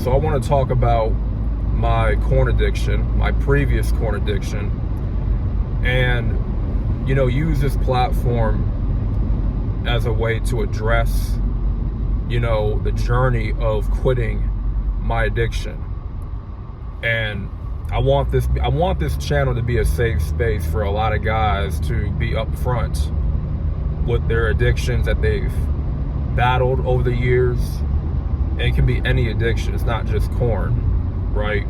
So I want to talk about my corn addiction, my previous corn addiction, and, use this platform as a way to address, the journey of quitting my addiction. And I want this channel to be a safe space for a lot of guys to be upfront with their addictions that they've battled over the years. And it can be any addiction. It's not just corn, right?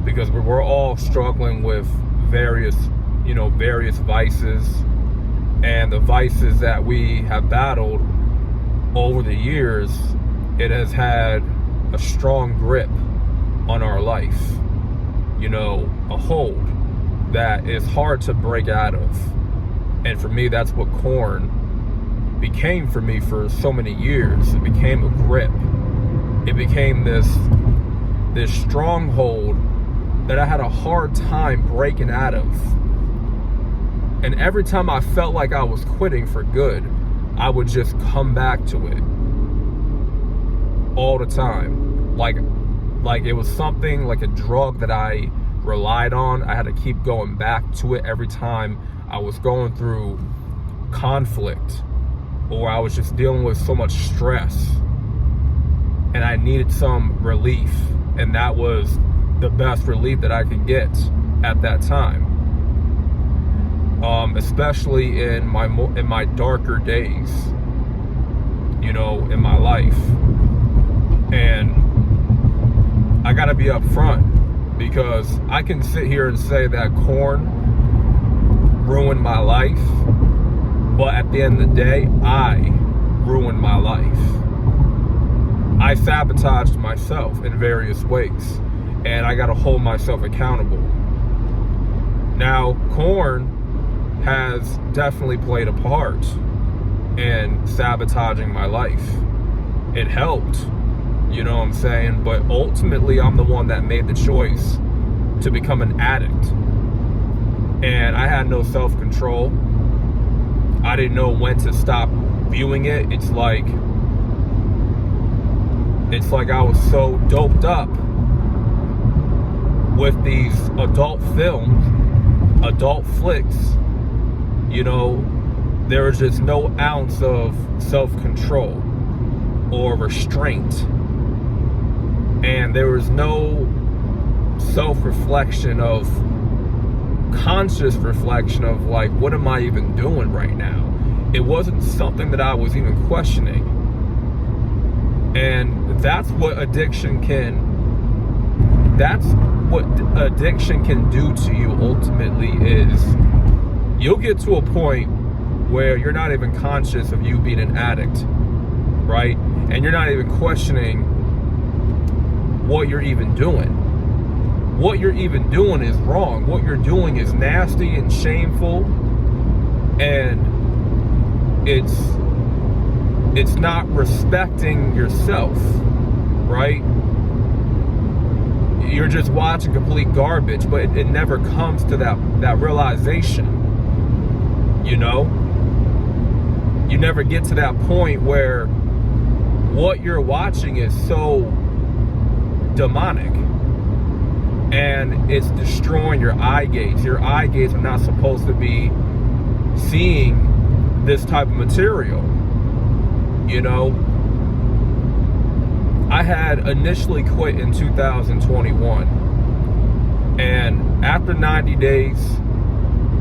Because we're all struggling with various vices, and the vices that we have battled over the years, it has had a strong grip on our life, a hold that is hard to break out of. And for me, that's what corn became for me for so many years. It became a grip. It became this stronghold that I had a hard time breaking out of. And every time I felt like I was quitting for good, I would just come back to it all the time. Like it was something like a drug that I relied on. I had to keep going back to it every time I was going through conflict, or I was just dealing with so much stress and I needed some relief, and that was the best relief that I could get at that time, especially in my darker days, in my life. And I gotta be upfront, because I can sit here and say that corn ruined my life, but at the end of the day, I ruined my life. I sabotaged myself in various ways, and I gotta hold myself accountable. Now, corn has definitely played a part in sabotaging my life. It helped, you know what I'm saying? But ultimately, I'm the one that made the choice to become an addict. And I had no self-control. I didn't know when to stop viewing it. It's like I was so doped up with these adult films, adult flicks, there was just no ounce of self-control or restraint. And there was no self-reflection of conscious reflection of like, what am I even doing right now? It wasn't something that I was even questioning. And that's what addiction can do to you ultimately. Is you'll get to a point where you're not even conscious of you being an addict, right? And you're not even questioning what you're even doing. What you're even doing is wrong. What you're doing is nasty and shameful, and it's not respecting yourself, right? You're just watching complete garbage, but it never comes to that realization, You never get to that point where what you're watching is so demonic, and it's destroying your eye gates. Your eye gates are not supposed to be seeing this type of material. I had initially quit in 2021, and after 90 days,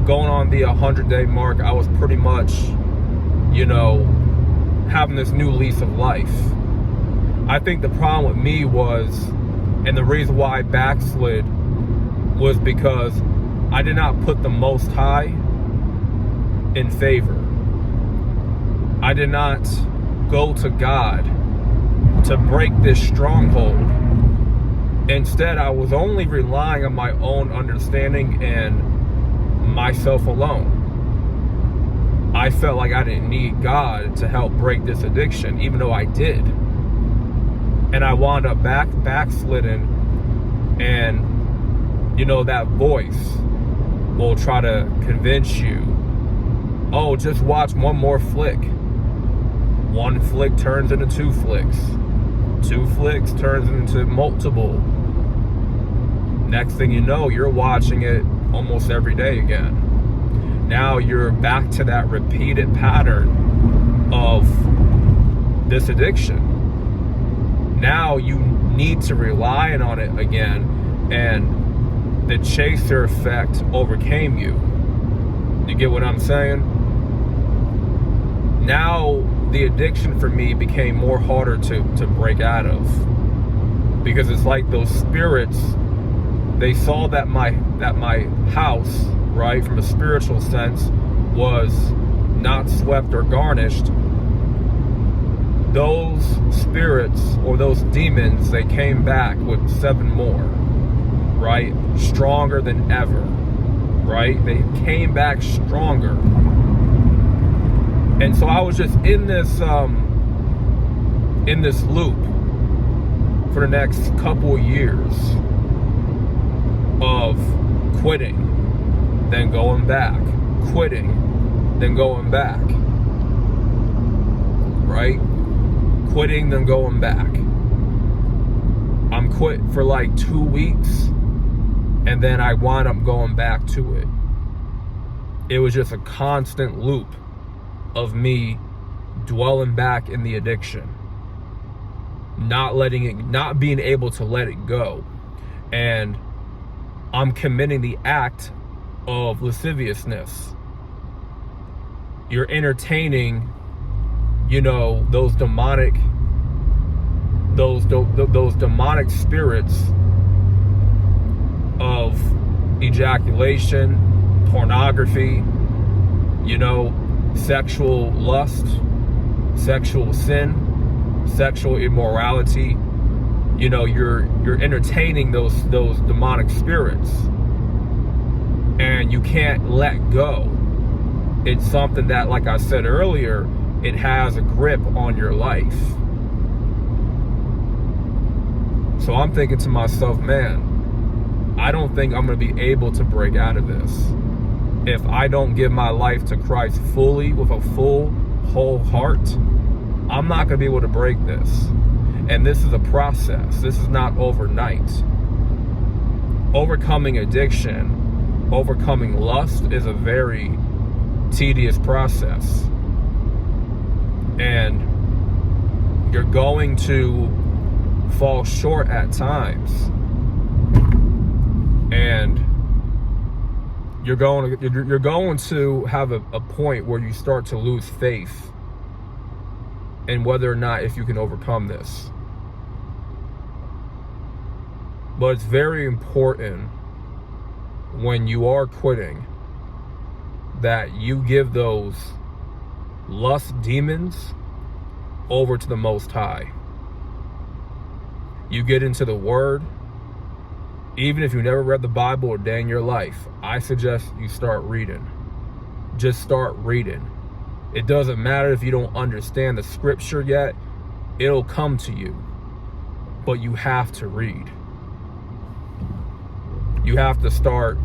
going on the 100-day mark, I was pretty much, having this new lease of life. I think the problem with me was, and the reason why I backslid, was because I did not put the Most High in favor. I did not go to God to break this stronghold. Instead, I was only relying on my own understanding and myself alone. I felt like I didn't need God to help break this addiction, even though I did. And I wound up backslidden, and that voice will try to convince you, oh, just watch one more flick. One flick turns into 2 flicks. 2 flicks turns into multiple. Next thing you know, you're watching it almost every day again. Now you're back to that repeated pattern of this addiction. Now you need to rely on it again, and the chaser effect overcame you. You get what I'm saying? Now the addiction for me became more harder to break out of, because it's like those spirits, they saw that my house, right, from a spiritual sense, was not swept or garnished. Those spirits or those demons, they came back with 7 more, right? Stronger than ever, right? They came back stronger. And so I was just in this loop for the next couple of years of quitting, then going back, quitting, then going back, right? Quitting, then going back. I'm quit for like 2 weeks, and then I wound up going back to it. It was just a constant loop of me dwelling back in the addiction, not being able to let it go. And I'm committing the act of lasciviousness. You're entertaining, those demonic spirits of ejaculation, pornography, sexual lust, sexual sin, sexual immorality. You're entertaining those demonic spirits, and you can't let go. It's something that, like I said earlier, it has a grip on your life. So I'm thinking to myself, man, I don't think I'm going to be able to break out of this if I don't give my life to Christ fully, with a whole heart. I'm not going to be able to break this. And this is a process. This is not overnight. Overcoming addiction, overcoming lust is a very tedious process. And you're going to fall short at times. And you're going to have a point where you start to lose faith in whether or not if you can overcome this. But it's very important when you are quitting that you give those lust demons over to the Most High. You get into the Word. Even if you never read the Bible a day in your life, I suggest you start reading. Just start reading. It doesn't matter if you don't understand the scripture yet. It'll come to you. But you have to read. You have to start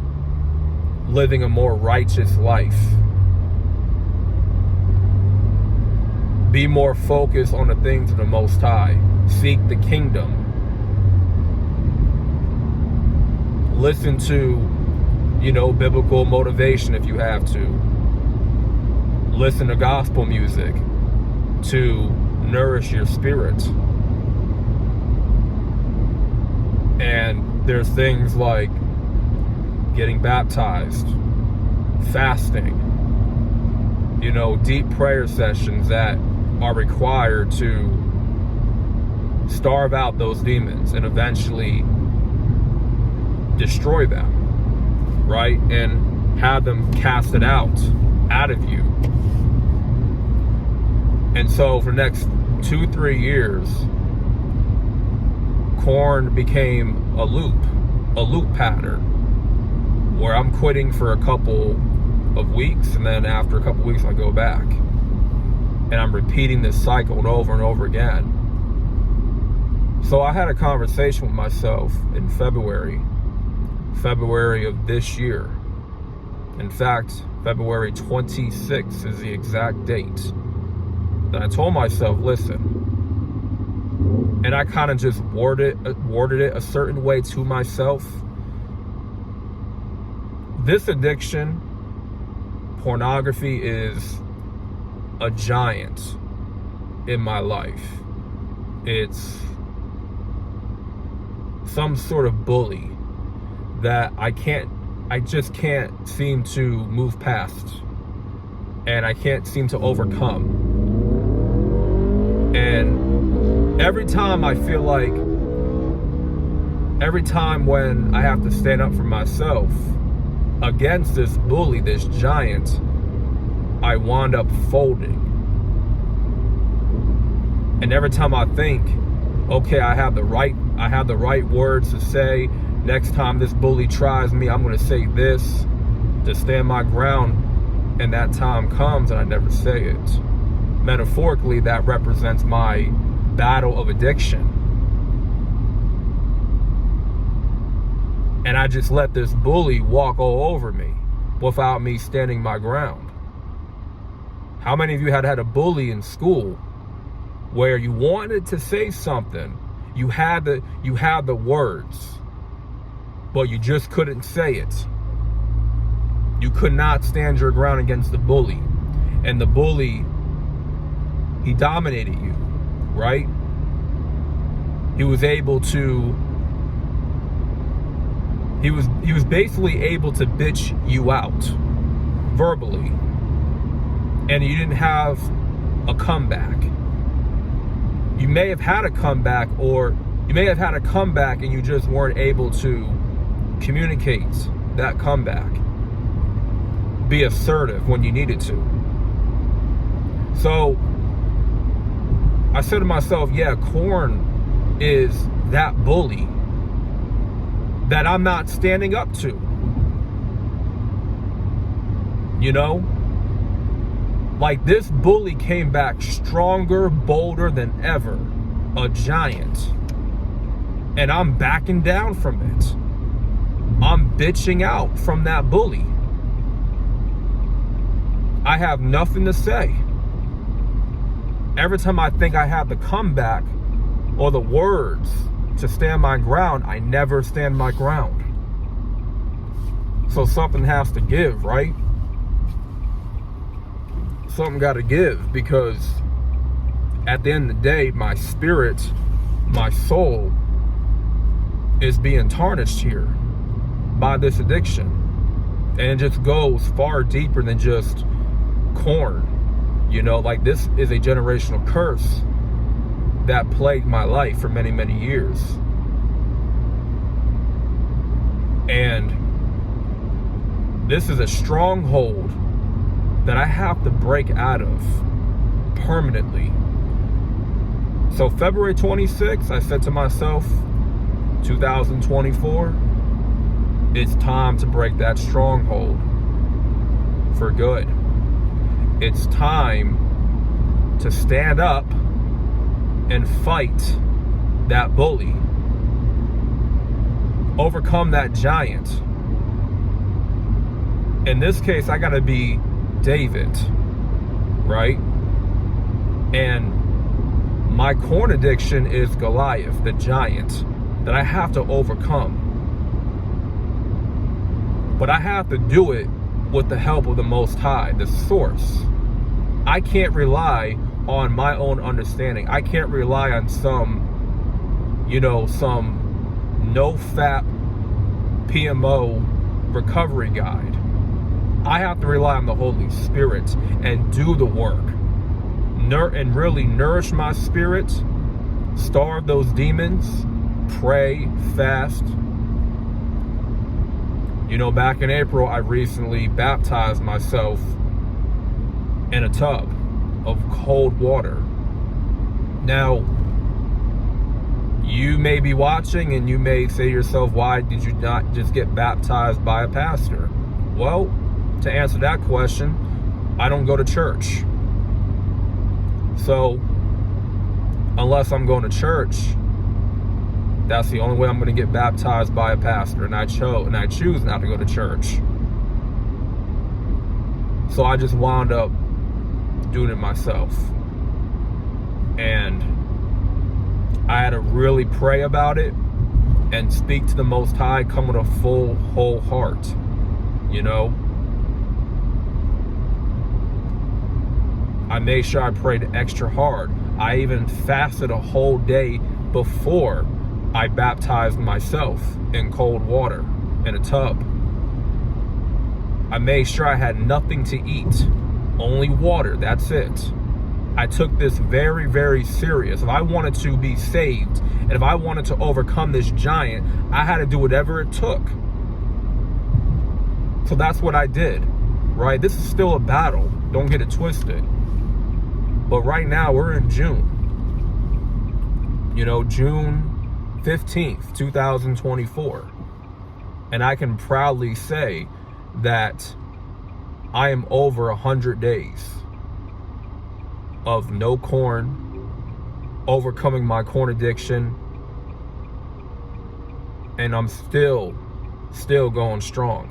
living a more righteous life. Be more focused on the things of the Most High. Seek the kingdom. Listen to, biblical motivation if you have to. Listen to gospel music to nourish your spirit. And there's things like getting baptized, fasting, deep prayer sessions that are required to starve out those demons and eventually destroy them, right? And have them casted out of you. And so for the next 2-3 years, corn became a loop pattern where I'm quitting for a couple of weeks, and then after a couple of weeks I go back, and I'm repeating this cycle over and over again. So I had a conversation with myself in February of this year. In fact, February 26th is the exact date. And I told myself, listen, and I kind of just worded it a certain way to myself. This addiction, pornography, is a giant in my life. It's some sort of bully that I just can't seem to move past, and I can't seem to overcome. And every time when I have to stand up for myself against this bully, this giant, I wound up folding. And every time I think, okay, I have the right words to say, next time this bully tries me, I'm going to say this to stand my ground, and that time comes and I never say it. Metaphorically, that represents my battle of addiction. And I just let this bully walk all over me without me standing my ground. How many of you had a bully in school where you wanted to say something, you had the words, but you just couldn't say it? You could not stand your ground against the bully. And the bully, he dominated you, right? He was basically able to bitch you out verbally, and you didn't have a comeback. You may have had a comeback, or you may have had a comeback and you just weren't able to communicate that comeback. Be assertive when you needed to. So I said to myself, yeah, corn is that bully that I'm not standing up to. You know? Like, this bully came back stronger, bolder than ever. A giant. And I'm backing down from it. I'm bitching out from that bully. I have nothing to say. Every time I think I have the comeback or the words to stand my ground, I never stand my ground. So something has to give, right? Something got to give, because at the end of the day, my spirit, my soul is being tarnished here by this addiction. And it just goes far deeper than just corn. You know, like, this is a generational curse that plagued my life for many, many years. And this is a stronghold that I have to break out of permanently. So February 26th, I said to myself, 2024, it's time to break that stronghold for good. It's time to stand up and fight that bully. Overcome that giant. In this case, I gotta be David, right? And my corn addiction is Goliath, the giant that I have to overcome. But I have to do it with the help of the Most High, the source. I can't rely on my own understanding. I can't rely on some no-fat PMO recovery guide. I have to rely on the Holy Spirit and do the work. And really nourish my spirit, starve those demons, pray, fast. You know, back in April, I recently baptized myself in a tub of cold water. Now, you may be watching and you may say to yourself, why did you not just get baptized by a pastor? Well, to answer that question, I don't go to church. So, unless I'm going to church, that's the only way I'm going to get baptized by a pastor. And I choose not to go to church. So I just wound up doing it myself. And I had to really pray about it and speak to the Most High, come with a full, whole heart, you know. I made sure I prayed extra hard. I even fasted a whole day before I baptized myself in cold water in a tub. I made sure I had nothing to eat, only water, that's it. I took this very, very serious. If I wanted to be saved, and if I wanted to overcome this giant, I had to do whatever it took. So that's what I did, right? This is still a battle, don't get it twisted. But right now, we're in June. You know, June 15th, 2024. And I can proudly say that I am over 100 days of no corn, overcoming my corn addiction, and I'm still going strong.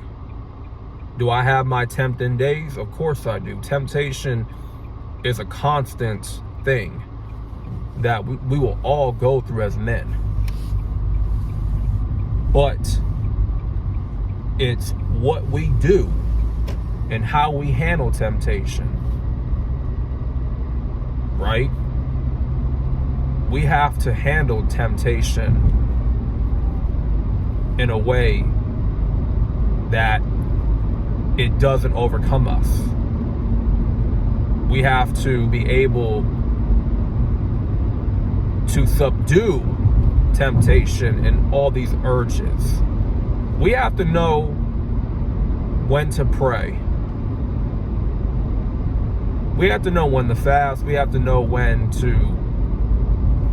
Do I have my tempting days? Of course I do. Temptation is a constant thing that we will all go through as men. But it's what we do and how we handle temptation, right? We have to handle temptation in a way that it doesn't overcome us. We have to be able to subdue temptation and all these urges. We have to know when to pray. We have to know when to fast. We have to know when to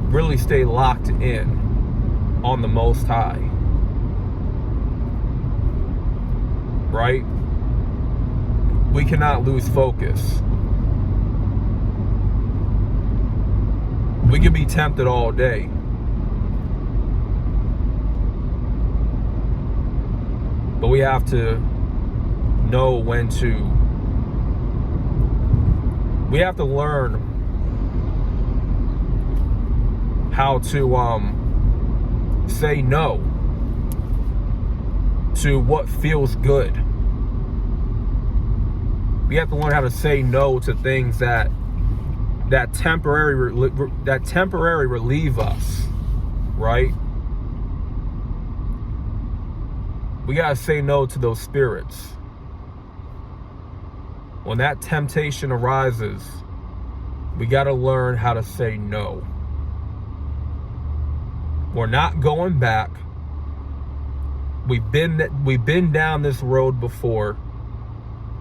really stay locked in on the Most High. Right? We cannot lose focus. We can be tempted all day. But we have to know when to. We have to learn how to say no to what feels good. We have to learn how to say no to things that temporarily relieve us, right? We gotta say no to those spirits. When that temptation arises, we gotta learn how to say no. We're not going back. We've been down this road before.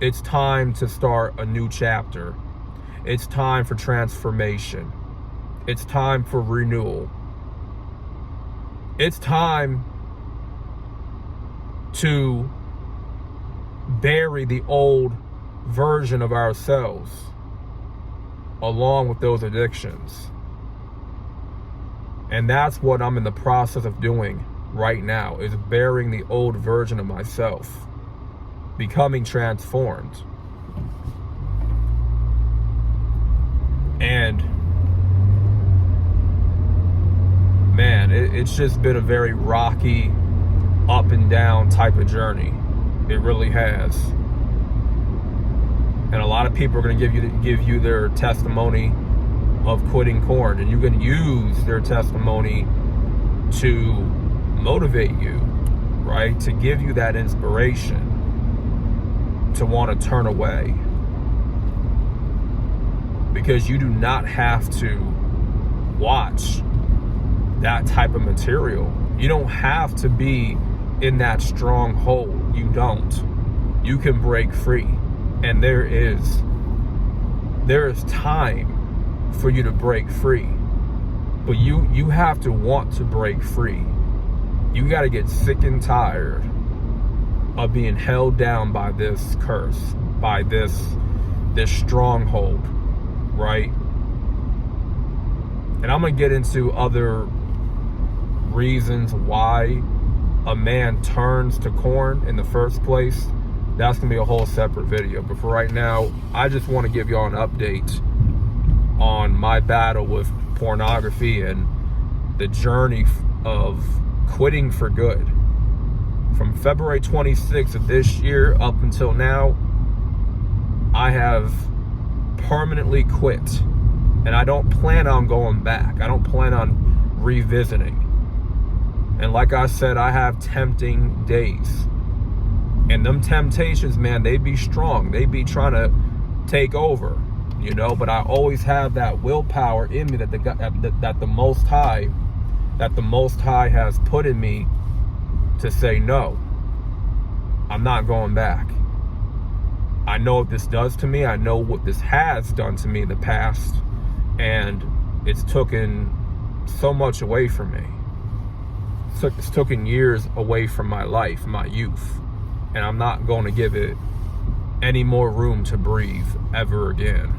It's time to start a new chapter. It's time for transformation. It's time for renewal. It's time to bury the old version of ourselves along with those addictions. And that's what I'm in the process of doing right now, is burying the old version of myself, becoming transformed. And man, it's just been a very rocky, up and down type of journey. It really has. And a lot of people are going to give you their testimony of quitting corn, and you're going to use their testimony to motivate you, right? To give you that inspiration to want to turn away. Because you do not have to watch that type of material. You don't have to be in that stronghold. You don't. You can break free. And there is time for you to break free. But you have to want to break free. You got to get sick and tired of being held down by this curse, by this stronghold, right? And I'm going to get into other reasons why a man turns to corn in the first place. That's going to be a whole separate video. But for right now, I just want to give y'all an update on my battle with pornography and the journey of quitting for good. From February 26th of this year up until now, I have permanently quit. And I don't plan on going back. I don't plan on revisiting. And like I said, I have tempting days. And them temptations, man, they be strong. They be trying to take over, you know. But I always have that willpower in me that the Most High has put in me to say no. I'm not going back. I know what this does to me. I know what this has done to me in the past, and it's taken so much away from me. It's taken years away from my life, my youth, and I'm not going to give it any more room to breathe ever again.